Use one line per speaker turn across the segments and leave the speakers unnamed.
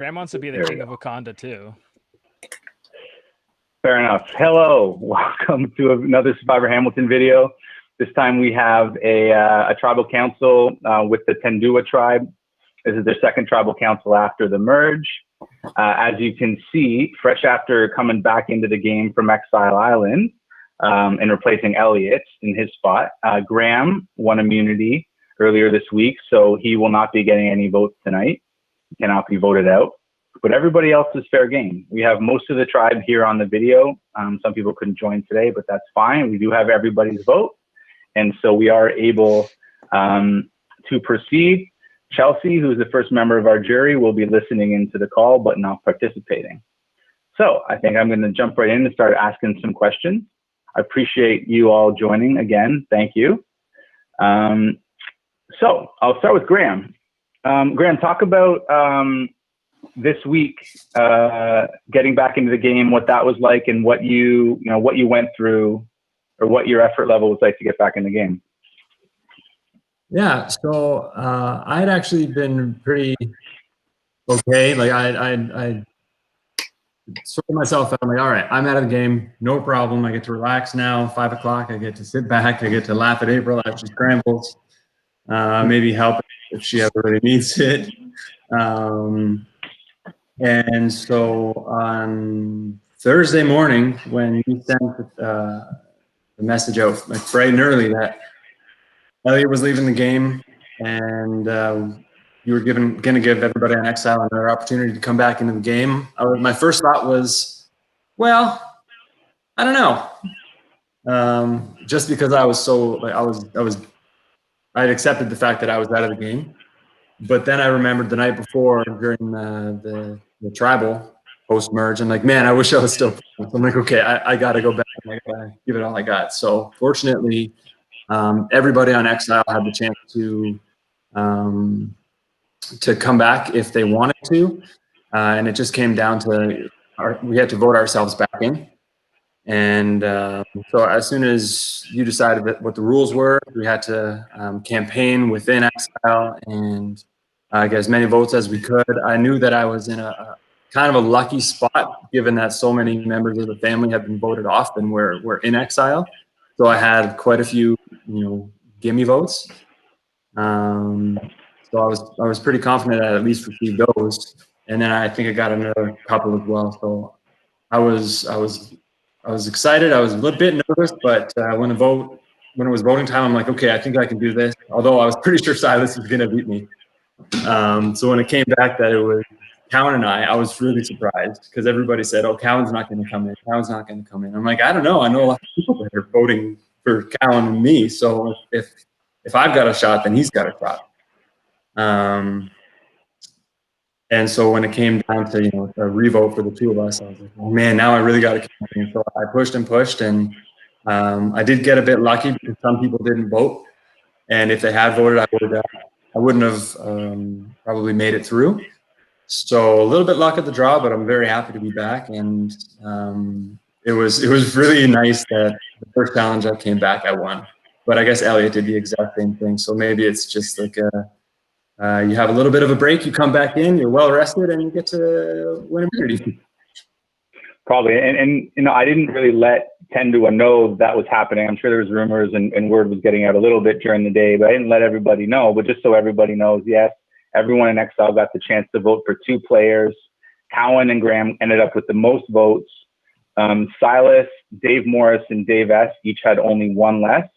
Graham wants to be the king of Wakanda too.
Fair enough. Hello, welcome to another Survivor Hamilton video. This time we have a tribal council with the Tendua tribe. This is their second tribal council after the merge. As you can see, fresh after coming back into the game from Exile Island and replacing Elliot in his spot, Graham won immunity earlier this week, so he will not be getting any votes tonight. He cannot be voted out. But everybody else is fair game. We have most of the tribe here on the video. Some people couldn't join today, but that's fine. We do have everybody's vote. And so we are able to proceed. Chelsea, who's the first member of our jury, will be listening into the call, but not participating. So I think I'm going to jump right in and start asking some questions. I appreciate you all joining again. Thank you. So I'll start with Graham. Graham, talk about this week, getting back into the game, what that was like, and what you went through, or what your effort level was like to get back in the game.
Yeah, so I had actually been pretty okay. Like I sorted myself out. I'm like, all right, I'm out of the game, no problem. I get to relax now. 5 o'clock, I get to sit back. I get to laugh at April as she scrambles. Maybe help if she ever really needs it. And so on Thursday morning, when you sent the message out like bright and early that Elliot was leaving the game, and you were going to give everybody on Exile another opportunity to come back into the game, my first thought was, well, I don't know. Just because I was so like I had accepted the fact that I was out of the game, but then I remembered the night before during the tribal post merge, and like, man, I wish I was still playing. So I'm like, okay, I got to go back and I gotta give it all I got. So fortunately, everybody on Exile had the chance to come back if they wanted to, and it just came down to we had to vote ourselves back in. And so as soon as you decided what the rules were, we had to campaign within Exile and get as many votes as we could. I knew that I was in a kind of a lucky spot, given that so many members of the family have been voted off and we're in Exile. So I had quite a few, gimme votes. So I was pretty confident I at least received those, and then I think I got another couple as well. So I was excited. I was a little bit nervous, but when it was voting time, I'm like, okay, I think I can do this. Although I was pretty sure Silas was gonna beat me. So when it came back that it was Cowan and I was really surprised because everybody said, oh, Cowan's not going to come in. Cowan's not going to come in. I'm like, I don't know. I know a lot of people that are voting for Cowan and me. So if I've got a shot, then he's got a shot. And so when it came down to, a revote for the two of us, I was like, oh man, now I really got to campaign. So I pushed and pushed, and I did get a bit lucky because some people didn't vote. And if they had voted, I wouldn't have probably made it through. So a little bit luck at the draw, but I'm very happy to be back. And it was really nice that the first challenge I came back, I won. But I guess Elliot did the exact same thing. So maybe it's just like you have a little bit of a break, you come back in, you're well rested, and you get to win immunity.
Probably. And I didn't really let Tendua know that was happening. I'm sure there was rumors and word was getting out a little bit during the day, but I didn't let everybody know. But just so everybody knows, yes, everyone in Exile got the chance to vote for 2 players. Cowan and Graham ended up with the most votes. Silas, Dave Morris, and Dave S. each had only 1 less.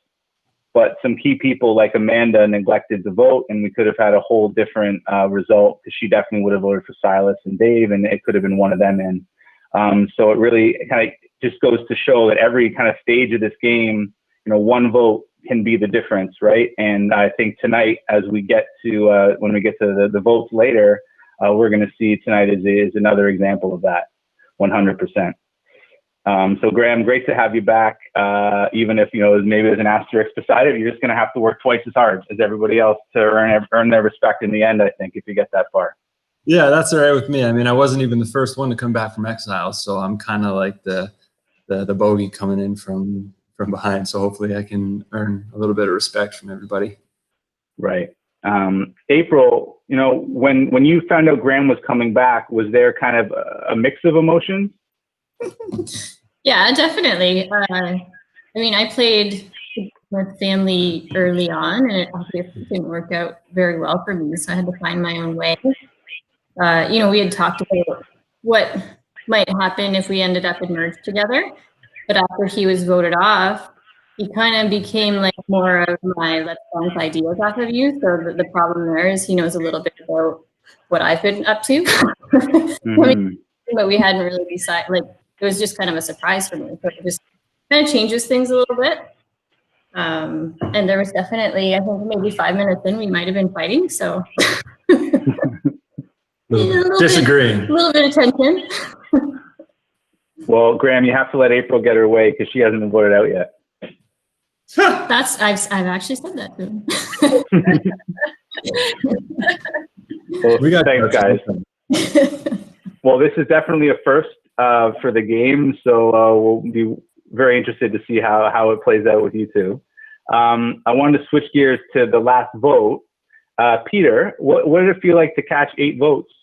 But some key people like Amanda neglected to vote, and we could have had a whole different result because she definitely would have voted for Silas and Dave, and it could have been one of them in. So it really kind of just goes to show that every kind of stage of this game, 1 vote can be the difference, right? And I think tonight, as we get to when we get to the votes later, we're going to see tonight is another example of that, 100%. So Graham, great to have you back. Even if maybe there's an asterisk beside it, you're just going to have to work twice as hard as everybody else to earn their respect in the end. I think if you get that far.
Yeah, that's all right with me. I mean, I wasn't even the first one to come back from Exile, so I'm kind of like the bogey coming in from behind. So hopefully I can earn a little bit of respect from everybody.
Right. April, when you found out Graham was coming back, was there kind of a mix of emotions?
Yeah, definitely. I mean, I played with family early on, and it obviously didn't work out very well for me, so I had to find my own way. We had talked about what might happen if we ended up in merge together, but after he was voted off, he kind of became like more of my let's bounce ideas off of you. So the problem there is he knows a little bit about what I've been up to, but we hadn't really decided. Like it was just kind of a surprise for me. So it just kind of changes things a little bit. And there was definitely, I think maybe 5 minutes in, we might have been fighting. So
disagreeing.
A little bit of tension.
Well, Graham, you have to let April get her way because she hasn't been voted out yet.
I've actually said that to him.
Well, thanks, guys. Well, this is definitely a first for the game, so we'll be very interested to see how it plays out with you two. I wanted to switch gears to the last vote. Peter, what did it feel like to catch 8 votes?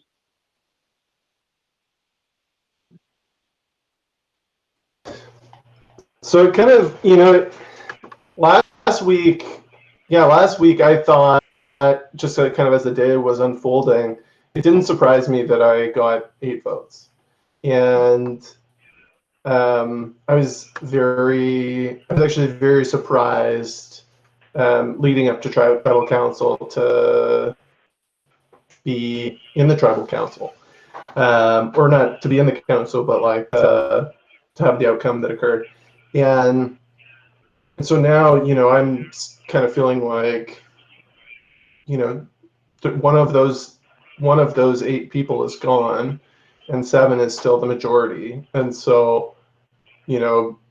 So it kind of, last week I thought, just kind of as the day was unfolding, it didn't surprise me that I got 8 votes. And I was actually very surprised leading up to tribal council to be in the tribal council. Or not to be in the council, but like to have the outcome that occurred. And so now, I'm kind of feeling like, one of those 8 people is gone, and 7 is still the majority. And so,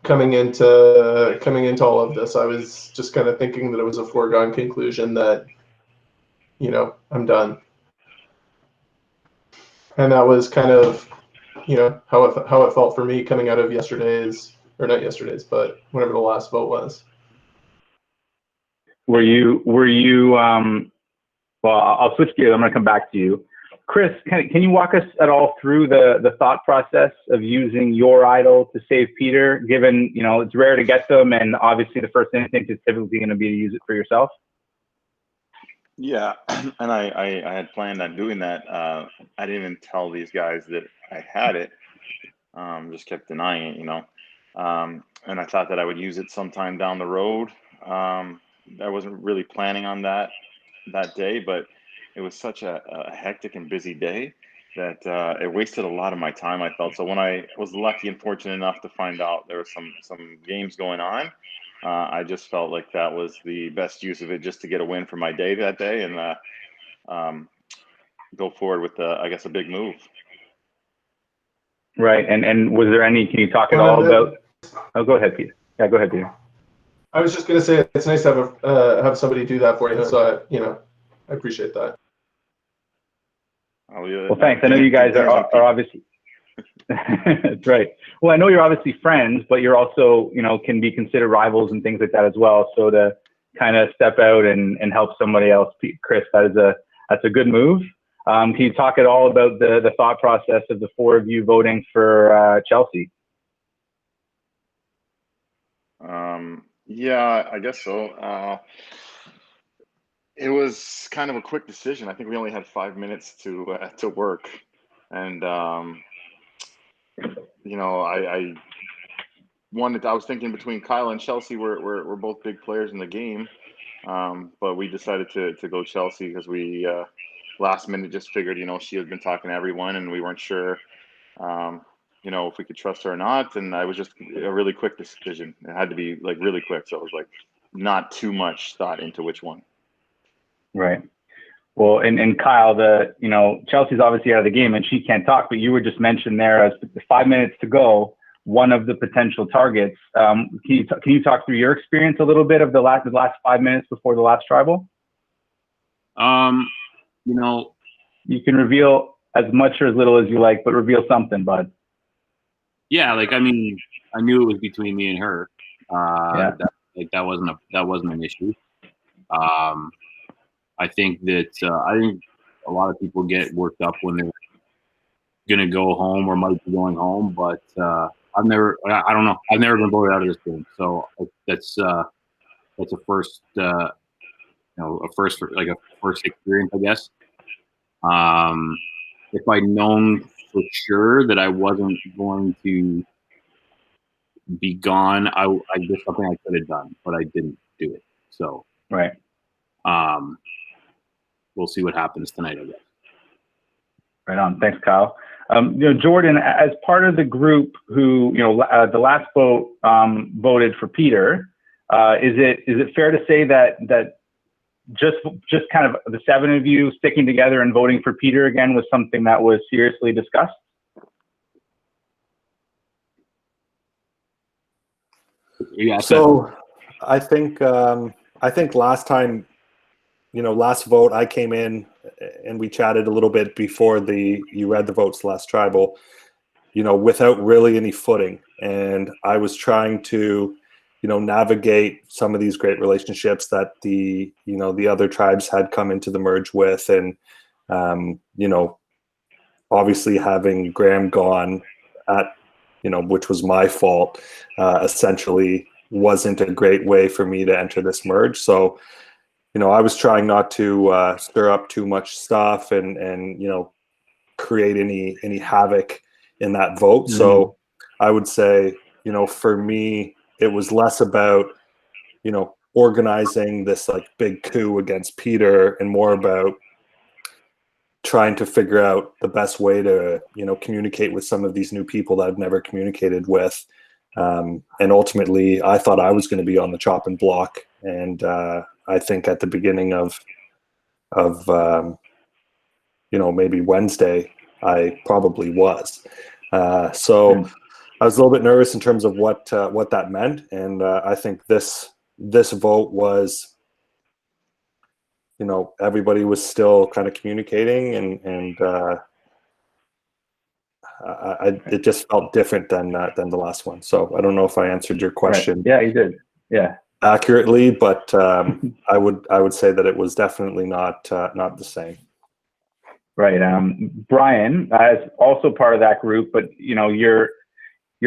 coming into all of this, I was just kind of thinking that it was a foregone conclusion that, I'm done. And that was kind of, how it felt for me coming out of or not yesterday's, but whenever the last vote was.
Were you, well, I'll switch gears. I'm going to come back to you. Chris, can you walk us at all through the thought process of using your idol to save Peter, given, it's rare to get them, and obviously the first instinct is typically going to be to use it for yourself?
Yeah, and I had planned on doing that. I didn't even tell these guys that I had it. Just kept denying it, and I thought that I would use it sometime down the road. I wasn't really planning on that day, but it was such a hectic and busy day that it wasted a lot of my time, I felt. So when I was lucky and fortunate enough to find out there were some games going on, I just felt like that was the best use of it, just to get a win for my day that day and go forward with, I guess, a big move.
Right. And was there any, can you talk at all about, oh, go ahead, Peter. Yeah, go ahead, Peter.
I was just going to say, it's nice to have somebody do that for you. So, I appreciate that.
Well, thanks. I know you guys are obviously, that's right. Well, I know you're obviously friends, but you're also, can be considered rivals and things like that as well. So to kind of step out and help somebody else, Chris, that's a good move. Can you talk at all about the thought process of the 4 of you voting for Chelsea?
Yeah, I guess so. It was kind of a quick decision. I think we only had 5 minutes to work, and I was thinking between Kyle and Chelsea. We're both big players in the game, but we decided to go Chelsea because we last minute just figured, she had been talking to everyone, and we weren't sure, if we could trust her or not. And I was just a really quick decision. It had to be like really quick, so it was like not too much thought into which one.
Right. Well, and Kyle, Chelsea's obviously out of the game and she can't talk, but you were just mentioned there as 5 minutes to go, one of the potential targets. Can you talk through your experience a little bit of the last 5 minutes before the last tribal? You can reveal as much or as little as you like, but reveal something, bud.
Yeah, I knew it was between me and her.
Yeah.
That wasn't an issue. I think a lot of people get worked up when they're gonna go home or might be going home, but I don't know. I've never been voted out of this game, so that's a first, a first for, like a first experience, I guess. If I'd known for sure that I wasn't going to be gone, I did something I could have done, but I didn't do it. So
Right.
We'll see what happens tonight, I guess.
Right on. Thanks, Kyle. Jordan, as part of the group who, the last vote voted for Peter, is it fair to say that just kind of the 7 of you sticking together and voting for Peter again was something that was seriously discussed?
Yeah.
So I think last time, last vote I came in and we chatted a little bit before you read the votes last tribal, without really any footing. And I was trying to, navigate some of these great relationships that the other tribes had come into the merge with. And, obviously having Graham gone at, which was my fault, essentially wasn't a great way for me to enter this merge. So, I was trying not to stir up too much stuff and create any havoc in that vote. Mm-hmm. So I would say, for me, it was less about, organizing this like big coup against Peter and more about trying to figure out the best way to, communicate with some of these new people that I've never communicated with. And ultimately, I thought I was going to be on the chopping block. And I think at the beginning of maybe Wednesday, I probably was. So I was a little bit nervous in terms of what that meant. And I think this vote was, everybody was still kind of communicating and it just felt different than the last one. So I don't know if I answered your question.
Right. Yeah, you did. Yeah.
Accurately, but I would say that it was definitely not the same.
Right. Brian, as also part of that group, but you're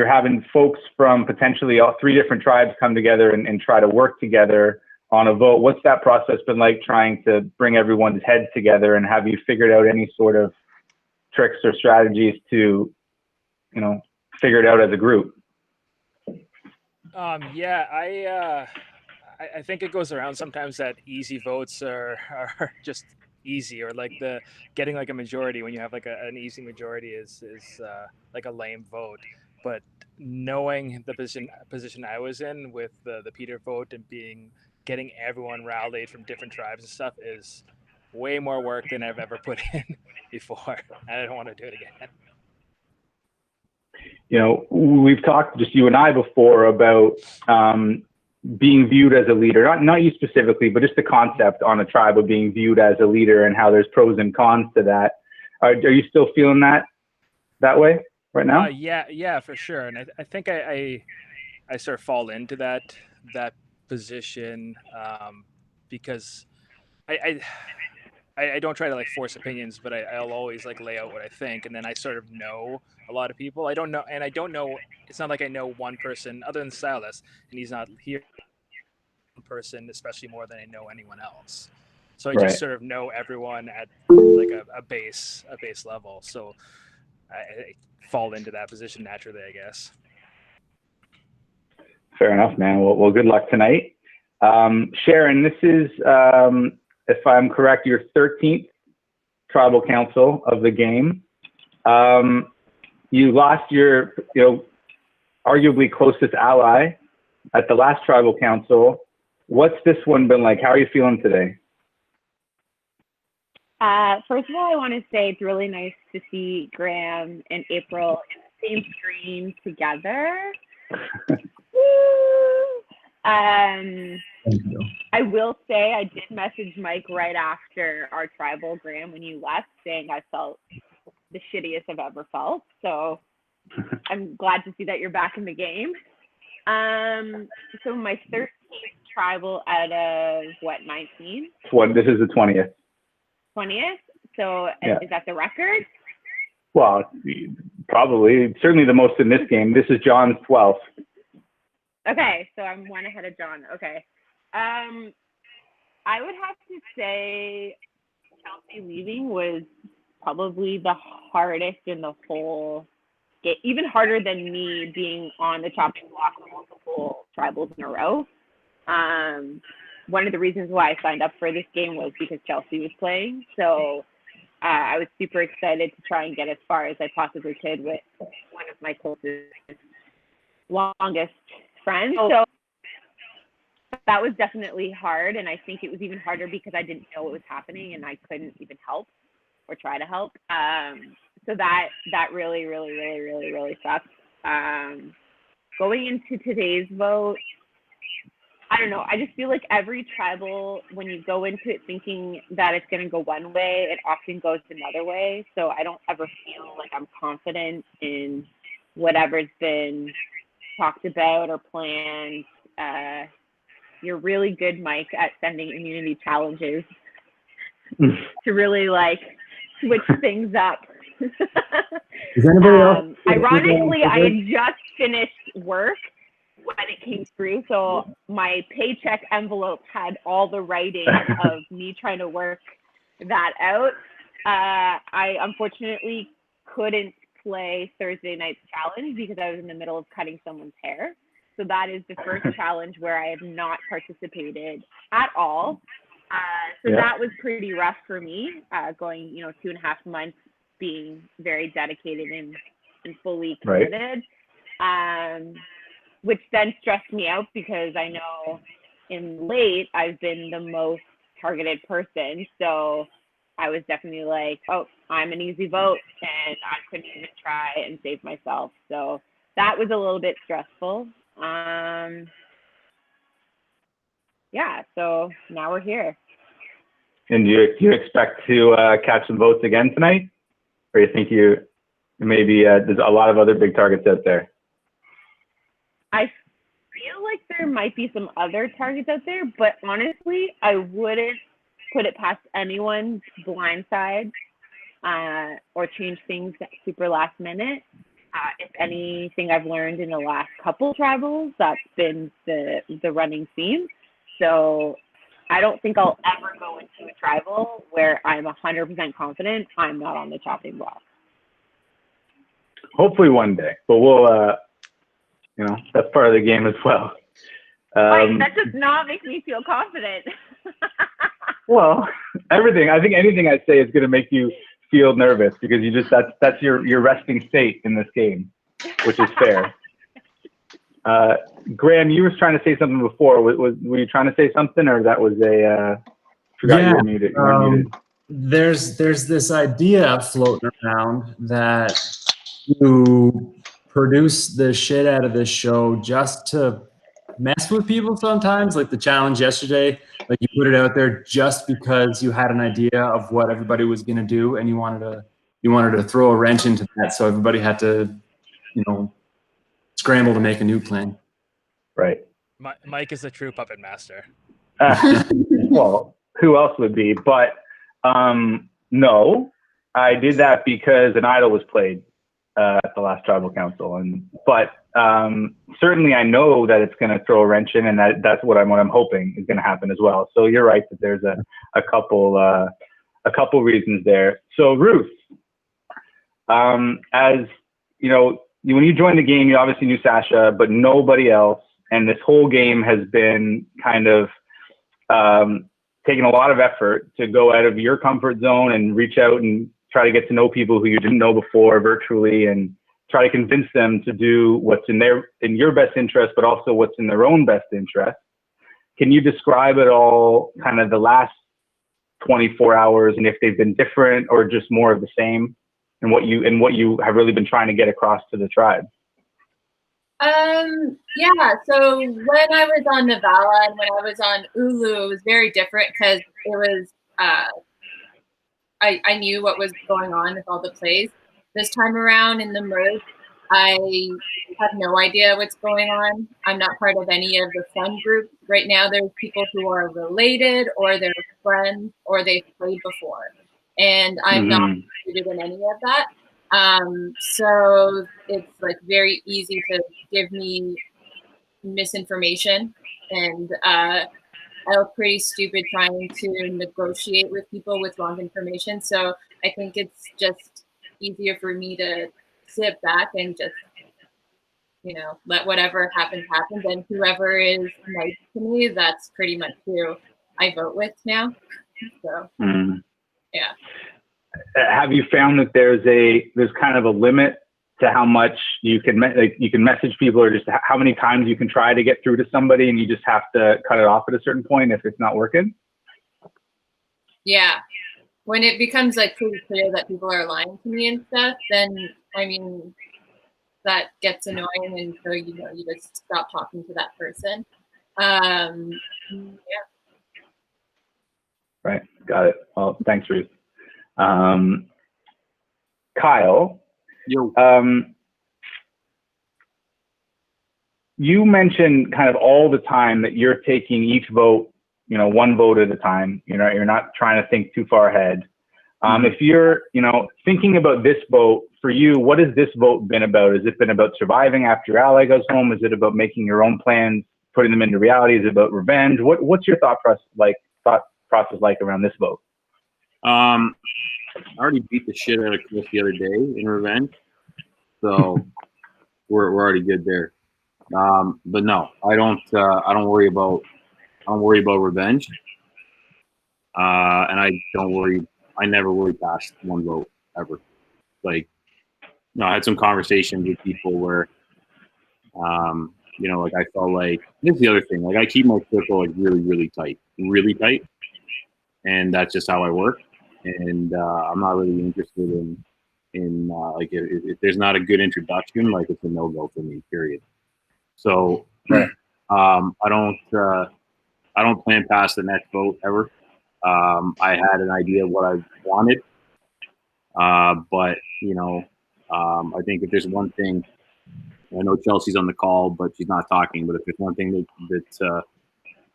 having folks from potentially all 3 different tribes come together and try to work together on a vote. What's that process been like, trying to bring everyone's heads together, and have you figured out any sort of tricks or strategies to, figure it out as a group?
Yeah, I think it goes around sometimes that easy votes are just easy, or like getting like a majority when you have like an easy majority is like a lame vote. But knowing the position I was in with the Peter vote and getting everyone rallied from different tribes and stuff is way more work than I've ever put in before, and I don't want to do it again.
We've talked, just you and I, before about being viewed as a leader, not you specifically, but just the concept on a tribe of being viewed as a leader and how there's pros and cons to that. Are you still feeling that way right now?
Yeah, for sure. And I think I sort of fall into that position because I don't try to like force opinions, but I'll always like lay out what I think, and then I sort of know a lot of people. I don't know. It's not like I know one person other than Silas, and he's not here. Person, especially more than I know anyone else. So I just sort of know everyone at like a base level. So I fall into that position naturally, I guess.
Fair enough, man. Well, good luck tonight. Sharon, this is, if I'm correct, your 13th tribal council of the game. You lost your, arguably closest ally at the last tribal council. What's this one been like? How are you feeling today?
First of all, I want to say it's really nice to see Graham and April in the same screen together. I will say I did message Mike right after our tribal, Graham, when you left, saying I felt the shittiest I've ever felt. So I'm glad to see that you're back in the game. So my 13th tribal out of what, 19?
This is the 20th.
20th. So
Yeah.
is that the record?
Well, probably, certainly the most in this game. This is John's 12th.
Okay, so I'm one ahead of John. Okay. I would have to say Chelsea leaving was probably the hardest in the whole game, even harder than me being on the chopping block for multiple tribals in a row. One of the reasons why I signed up for this game was because Chelsea was playing. So I was super excited to try and get as far as I possibly could with one of my closest, longest friends. So that was definitely hard. And I think it was even harder because I didn't know what was happening and I couldn't even help or try to help. So that really, really, really, really, really sucked. Going into today's vote, I don't know. I just feel like every tribal, when you go into it thinking that it's going to go one way, it often goes another way. So I don't ever feel like I'm confident in whatever's been talked about or planned. You're really good, Mike, at sending immunity challenges to really like switch things up.
Is anybody else?
Ironically, I had just finished work when it came through, so my paycheck envelope had all the writing of me trying to work that out. I unfortunately couldn't play Thursday night's challenge because I was in the middle of cutting someone's hair. So that is the first challenge where I have not participated at all. That was pretty rough for me, going 2.5 months being very dedicated and fully committed. Right. Which then stressed me out because I know in late I've been the most targeted person. So I was definitely like, oh, I'm an easy vote, and I couldn't even try and save myself. So that was a little bit stressful. Yeah, so now we're here.
And do you expect to catch some votes again tonight? Or you think maybe there's a lot of other big targets out there?
I feel like there might be some other targets out there, but honestly, I wouldn't put it past anyone to blindside or change things super last minute. If anything I've learned in the last couple tribals, that's been the running theme. So I don't think I'll ever go into a tribal where I'm 100% confident I'm not on the chopping block.
Hopefully one day, but we'll, that's part of the game as well.
That does not make me feel confident.
Well, I think anything I say is going to make you feel nervous because that's your resting state in this game, which is fair. Graham, you were trying to say something before. Were you trying to say something, or that was forgot you were muted? You were muted.
There's this idea floating around that you produce the shit out of this show just to mess with people sometimes, like the challenge yesterday. Like you put it out there just because you had an idea of what everybody was going to do, and you wanted to throw a wrench into that, so everybody had to, scramble to make a new plan.
Right.
Mike is a true puppet master.
Well, who else would be? But no, I did that because an idol was played at the last tribal council, but certainly I know that it's going to throw a wrench in, and that's what I'm hoping is going to happen as well. So you're right that there's a couple reasons there. So Ruth, as you know, when you joined the game, you obviously knew Sasha, but nobody else, and this whole game has been kind of taking a lot of effort to go out of your comfort zone and reach out and try to get to know people who you didn't know before virtually, and try to convince them to do what's in your best interest, but also what's in their own best interest. Can you describe it all, kind of the last 24 hours, and if they've been different or just more of the same, and what you have really been trying to get across to the tribe?
Yeah, so when I was on Navala and when I was on Ulu, it was very different because it was I knew what was going on with all the plays. This time around in the merge, I have no idea what's going on. I'm not part of any of the fun groups. Right now, there's people who are related, or they're friends, or they've played before. and I'm not included in any of that. So it's like very easy to give me misinformation, and I look pretty stupid trying to negotiate with people with wrong information. So I think it's just easier for me to sit back and just, let whatever happens happen. And whoever is nice to me, that's pretty much who I vote with now. So yeah.
Have you found that there's kind of a limit to how much you can message people, or just how many times you can try to get through to somebody, and you just have to cut it off at a certain point if it's not working?
Yeah. When it becomes like pretty clear that people are lying to me and stuff, then I mean that gets annoying, and so you just stop talking to that person. Yeah.
Right. Got it. Well, thanks, Ruth. Kyle.
Yo.
You mentioned kind of all the time that you're taking each vote, one vote at a time. You're not trying to think too far ahead. If you're, thinking about this vote for you, what has this vote been about? Has it been about surviving after your ally goes home? Is it about making your own plans, putting them into reality? Is it about revenge? What's your thought process like around this vote?
I already beat the shit out of Chris the other day in revenge, so we're already good there. But no, I don't worry about revenge, and I never worry past one vote ever. Like, I had some conversations with people where, like I felt like this is the other thing. Like I keep my circle like really, really tight, and that's just how I work. And I'm not really interested in like if there's not a good introduction, like it's a no-go for me, period. So I don't plan past the next vote ever. I had an idea of what I wanted, but I think if there's one thing, I know Chelsea's on the call, but she's not talking. But if there's one thing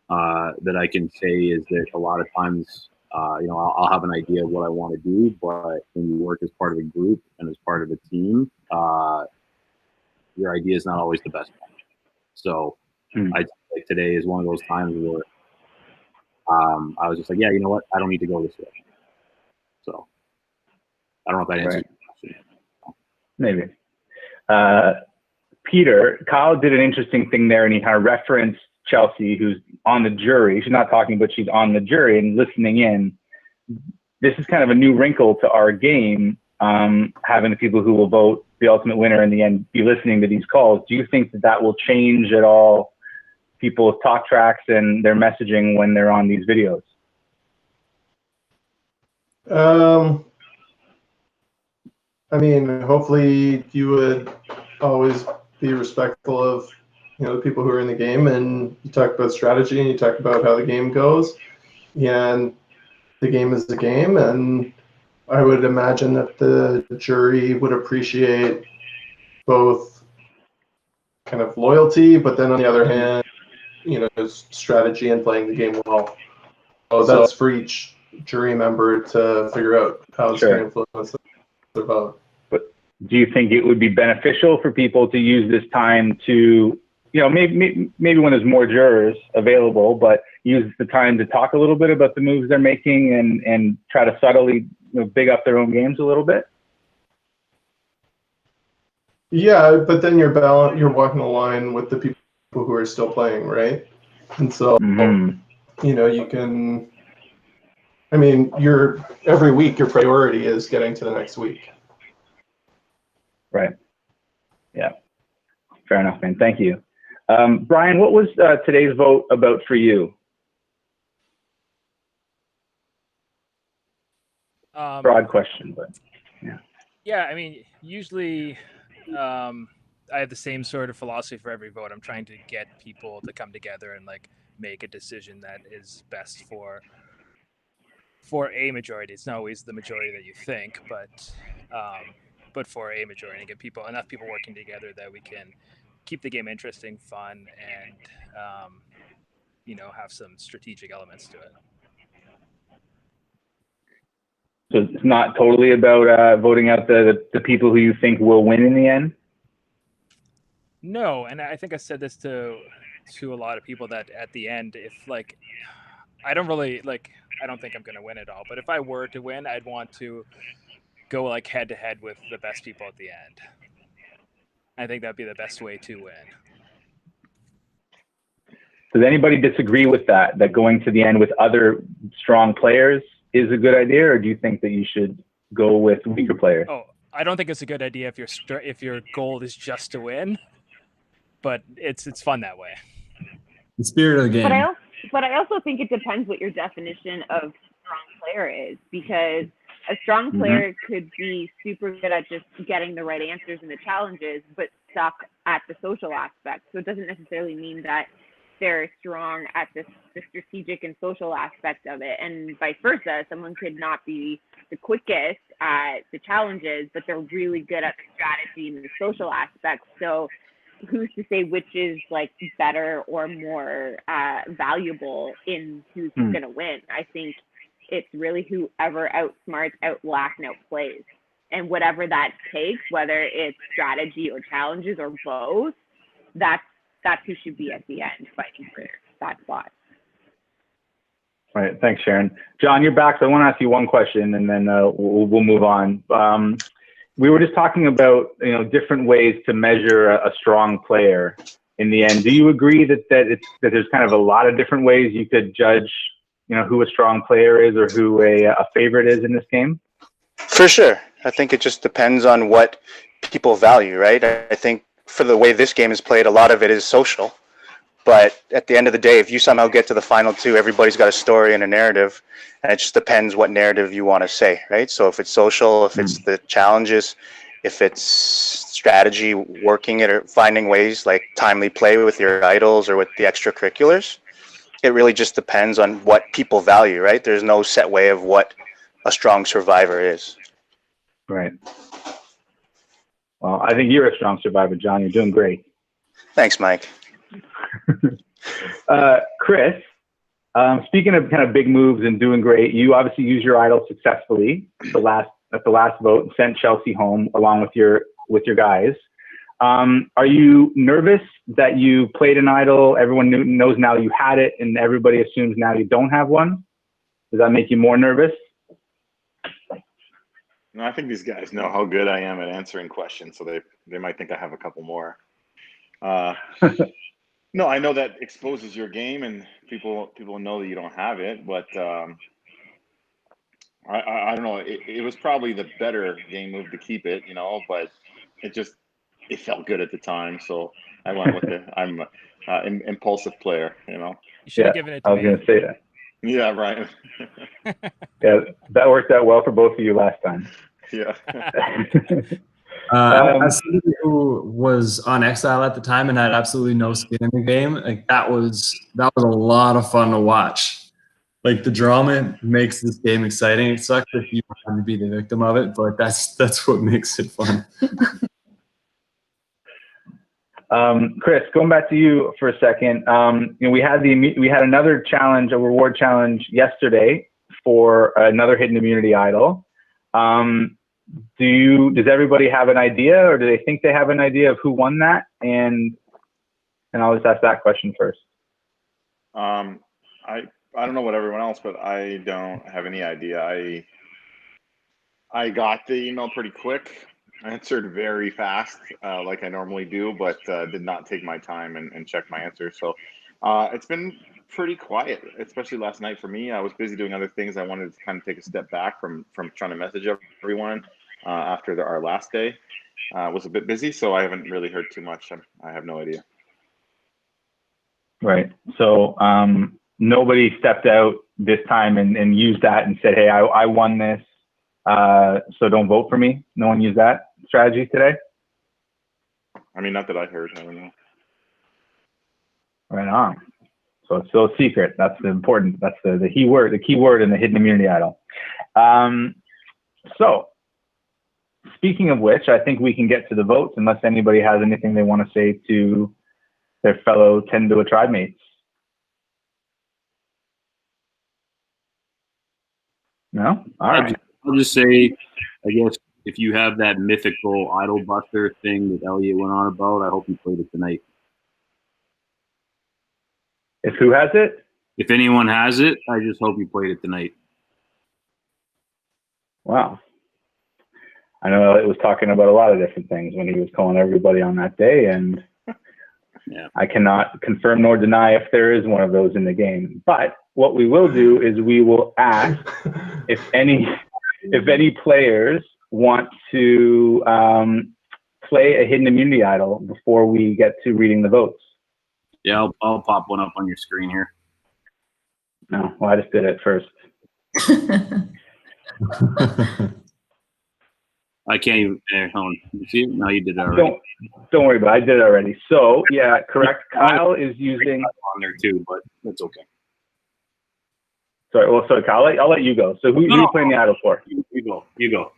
that I can say is that a lot of times, I'll have an idea of what I want to do, but when you work as part of a group and as part of a team, your idea is not always the best one. So I like today is one of those times where I was just like, yeah, you know what? I don't need to go this way. So I don't know if that answers your question.
Maybe. Peter, Kyle did an interesting thing there, and he kind of referenced Chelsea, who's on the jury. She's not talking, but she's on the jury and listening in. This is kind of a new wrinkle to our game, having the people who will vote the ultimate winner in the end be listening to these calls. Do you think that will change at all people's talk tracks and their messaging when they're on these videos?
I mean, hopefully you would always be respectful of the people who are in the game, and you talk about strategy and you talk about how the game goes, and the game is the game. And I would imagine that the jury would appreciate both kind of loyalty, but then on the other hand, strategy and playing the game well. So that's for each jury member to figure out how it's going to influence their vote.
But do you think it would be beneficial for people to use this time to, maybe when there's more jurors available, but use the time to talk a little bit about the moves they're making and try to subtly big up their own games a little bit?
Yeah, but then you're walking the line with the people who are still playing, right? And so, you can, I mean, every week your priority is getting to the next week.
Right. Yeah. Fair enough, man. Thank you. Brian, what was today's vote about for you? Broad question, but yeah.
Yeah, I mean, usually I have the same sort of philosophy for every vote. I'm trying to get people to come together and like make a decision that is best for a majority. It's not always the majority that you think, but for a majority, and get enough people working together that we can keep the game interesting, fun, and have some strategic elements to it.
So it's not totally about voting out the people who you think will win in the end?
No, and I think I said this to a lot of people that at the end, if like I don't really like, I don't think I'm gonna win it all, but if I were to win, I'd want to go like head to head with the best people at the end. I think that'd be the best way to win.
Does anybody disagree with that? That going to the end with other strong players is a good idea, or do you think that you should go with weaker players?
Oh, I don't think it's a good idea if your goal is just to win, but it's fun that way.
The spirit of the game.
But I also think it depends what your definition of strong player is, because a strong player could be super good at just getting the right answers in the challenges, but suck at the social aspect. So it doesn't necessarily mean that they're strong at the strategic and social aspect of it, and vice versa. Someone could not be the quickest at the challenges, but they're really good at the strategy and the social aspect. So who's to say which is like better or more valuable in who's going to win? I think it's really whoever outsmarts, outlasts, and outplays. And whatever that takes, whether it's strategy or challenges or both, that's who should be at the end fighting for that spot.
All right. Thanks, Sharon. John, you're back. So I want to ask you one question, and then we'll move on. We were just talking about different ways to measure a strong player in the end. Do you agree that there's kind of a lot of different ways you could judge who a strong player is or who a favorite is in this game?
For sure. I think it just depends on what people value, right? I think for the way this game is played, a lot of it is social. But at the end of the day, if you somehow get to the final two, everybody's got a story and a narrative, and it just depends what narrative you want to say, right? So if it's social, if it's the challenges, if it's strategy, working it or finding ways like timely play with your idols or with the extracurriculars, it really just depends on what people value, right? There's no set way of what a strong survivor is.
Right. Well, I think you're a strong survivor, John. You're doing great.
Thanks, Mike.
Chris, speaking of kind of big moves and doing great, you obviously used your idol successfully at the last vote and sent Chelsea home along with your guys. Are you nervous that you played an idol? Everyone knows now you had it, and everybody assumes now you don't have one. Does that make you more nervous?
No, I think these guys know how good I am at answering questions, so they might think I have a couple more. No, I know that exposes your game, and people know that you don't have it. But I don't know. It was probably the better game move to keep it, But it felt good at the time, so I went with it. I'm an impulsive player,
You should have given it to me.
I was going to say that.
Yeah, right.
Yeah, that worked out well for both of you last time.
Yeah.
As somebody who was on exile at the time and had absolutely no skin in the game, like that was a lot of fun to watch. Like the drama makes this game exciting. It sucks if you want to be the victim of it, but that's what makes it fun.
Chris, going back to you for a second. We had another challenge, a reward challenge yesterday for another hidden immunity idol. Does everybody have an idea, or do they think they have an idea of who won that? And I'll just ask that question first.
I don't know about everyone else, but I don't have any idea. I got the email pretty quick. I answered very fast, like I normally do, but did not take my time and check my answers. So it's been pretty quiet, especially last night for me. I was busy doing other things. I wanted to kind of take a step back from trying to message everyone after our last day. Was a bit busy, so I haven't really heard too much. I have no idea.
Right. So nobody stepped out this time and used that and said, hey, I won this, so don't vote for me. No one used that strategy today?
I mean, not that I heard. I don't know.
Right on. So it's still a secret. That's the important. That's the key word in the hidden immunity idol. So speaking of which, I think we can get to the votes unless anybody has anything they want to say to their fellow Tendua tribe mates. No? All right.
I'll just say, I guess if you have that mythical idol buster thing that Elliot went on about, I hope you played it tonight.
If who has it?
If anyone has it, I just hope you played it tonight.
Wow. I know it was talking about a lot of different things when he was calling everybody on that day, and
yeah.
I cannot confirm nor deny if there is one of those in the game. But what we will do is we will ask if any players want to play a hidden immunity idol before we get to reading the votes.
Yeah, I'll pop one up on your screen here.
No, well, I just did it first.
I can't even. Hold on. You see it? No, you did it already.
Don't worry about it. I did it already. So, yeah, correct. Kyle is using...
on there too, but that's okay.
Sorry, Kyle, I'll let you go. So who are you playing the idol for?
You go.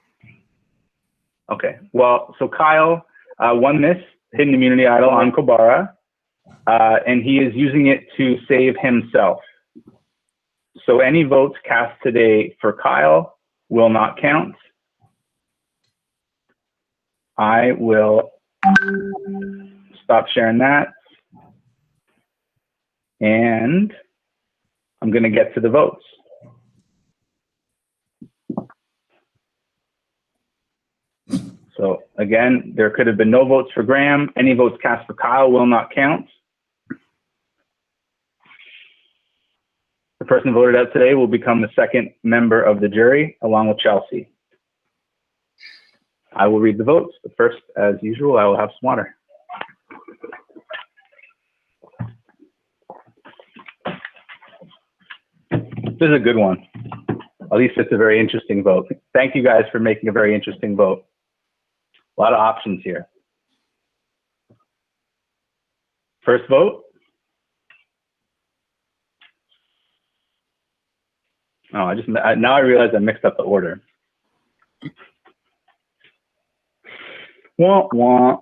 Okay. Well, so Kyle won this hidden immunity idol on Kobara, and he is using it to save himself. So any votes cast today for Kyle will not count. I will stop sharing that. And I'm going to get to the votes. So again, there could have been no votes for Graham. Any votes cast for Kyle will not count. The person voted out today will become the second member of the jury, along with Chelsea. I will read the votes, but first, as usual, I will have some water. This is a good one. At least it's a very interesting vote. Thank you guys for making a very interesting vote. A lot of options here. First vote. Oh, now I realize I mixed up the order. Wah, wah.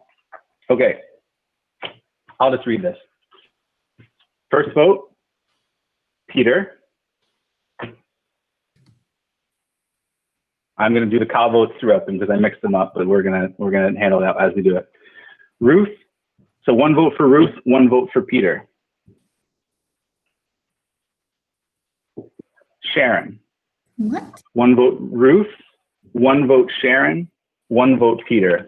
Okay, I'll just read this. First vote, Peter. I'm going to do the Kyle votes throughout them because I mixed them up, but we're gonna handle that as we do it. Ruth. So 1 vote for Ruth, 1 vote for Peter. Sharon.
What?
1 vote Ruth, 1 vote Sharon, 1 vote Peter.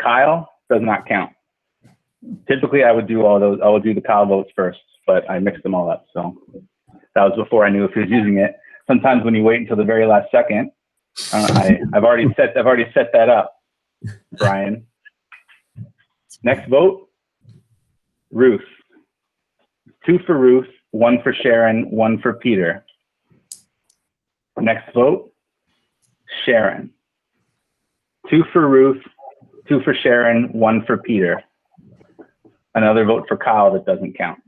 Kyle does not count. Typically, I would do all those. I would do the Kyle votes first, but I mixed them all up. So that was before I knew if he was using it. Sometimes when you wait until the very last second, I've already set that up, Brian. Next vote, Ruth. 2 for Ruth, 1 for Sharon, 1 for Peter. Next vote, Sharon. 2 for Ruth, 2 for Sharon, 1 for Peter. Another vote for Kyle that doesn't count.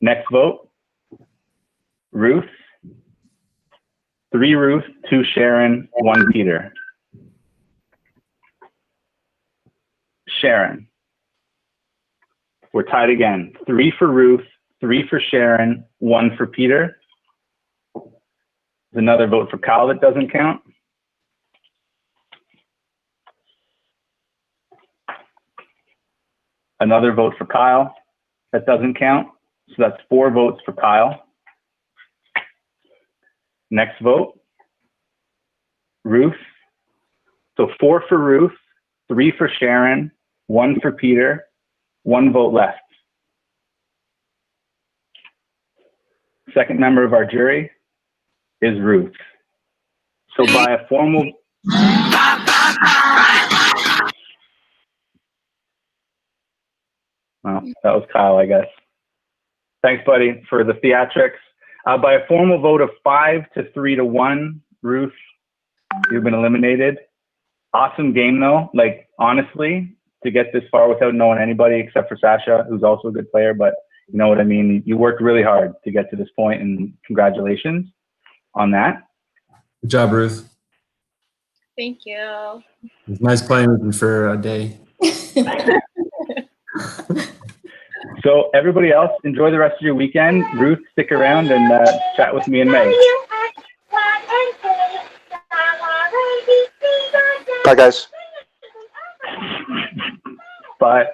Next vote, Ruth. 3 Ruth, 2 Sharon, 1 Peter. Sharon. We're tied again. 3 for Ruth, 3 for Sharon, 1 for Peter. There's another vote for Kyle that doesn't count. Another vote for Kyle that doesn't count. So that's 4 votes for Kyle. Next vote, Ruth. So 4 for Ruth, 3 for Sharon, 1 for Peter, 1 vote left. Second member of our jury is Ruth. So by a formal... Well, that was Kyle, I guess. Thanks, buddy, for the theatrics. By a formal vote of 5 to 3 to 1, Ruth, you've been eliminated. Awesome game, though. Like, honestly, to get this far without knowing anybody except for Sasha, who's also a good player, but you know what I mean? You worked really hard to get to this point, and congratulations on that.
Good job, Ruth.
Thank you.
It's nice playing with you for a day.
So everybody else, enjoy the rest of your weekend. Ruth, stick around and chat with me in May.
Bye, guys.
Bye.